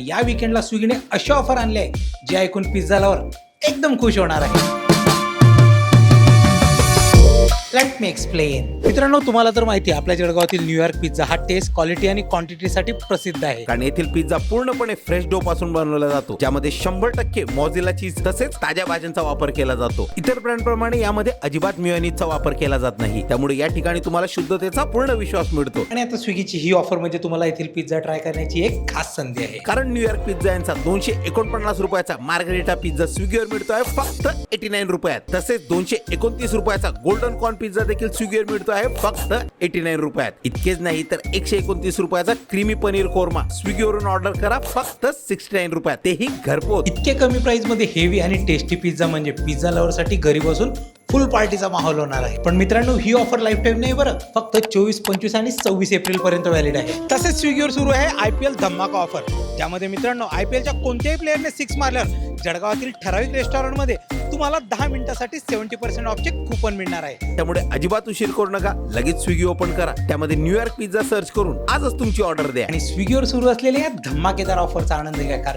या विकेंडला स्विगीने अशी ऑफर आणली आहे जी ऐकून पिझ्झा लवर एकदम खुश होणार आहे. Let me explain. मित्रांनो, तुम्हाला तर माहिती आहे आपल्या जळगावातील न्यूयॉर्क पिझ्झा हा टेस्ट, क्वालिटी आणि क्वांटिटीसाठी प्रसिद्ध आहे. कारण येथील पिझ्झा पूर्णपणे फ्रेश डो पासून बनवला जातो, ज्यामध्ये 100% मोझेला चीज तसेच ताज्या भाज्यांचा वापर केला जातो. इतर ब्रँड प्रमाणे यामध्ये अजिबात मेयोनीजचा वापर केला जात नाही, त्यामुळे या ठिकाणी तुम्हाला शुद्धतेचा पूर्ण विश्वास मिळतो. आणि आता स्विगीची ही ऑफर म्हणजे तुम्हाला येथील पिझ्झा ट्राय करण्याची एक खास संधी आहे. कारण न्यूयॉर्क पिझ्झा यांचा 249 रुपयाचा मार्गरिटा पिझ्झा स्विगीवर मिळतोय फक्त 89 रुपयात. तसेच 229 रुपयाचा गोल्डन कॉर्न पिझ्झा देखील स्विगीवर मिळतो आहे फक्त 89 रुपयात. इतकेच नाही तर 129 रुपयाचा क्रीमी पनीर कोरमा स्विगीवरून ऑर्डर करा फक्त 69 रुपयात, तेही घरपोच. इतके कमी प्राइस मध्ये हेवी आणि टेस्टी पिझ्झा म्हणजे पिझ्झा लवर साठी घरी बसून फुल पार्टीचा माहोल होणार आहे. पण मित्रांनो, ही ऑफर लाईफ टाईम नाही बरं, फक्त 24, 25 आणि 26 एप्रिल पर्यंत व्हॅलिड आहे. तसेच स्विगीवर सुरू आहे IPL धमाका ऑफर, ज्यामध्ये मित्रांनो IPLच्या कोणत्याही प्लेअरने 6 मारल्यावर जळगावातील ठराविक रेस्टॉरंटमध्ये तुम्हाला 10 मिनिटासाठी 70% ऑफचे कुपन मिळणार आहे. त्यामुळे अजिबात उशीर करू नका, लगेच स्विगी ओपन करा, त्यामध्ये न्यूयॉर्क पिझ्झा सर्च करून आजच तुमची ऑर्डर द्या आणि स्विगीवर सुरू असलेल्या या धमाकेदार ऑफरचा आनंद घ्या, कारण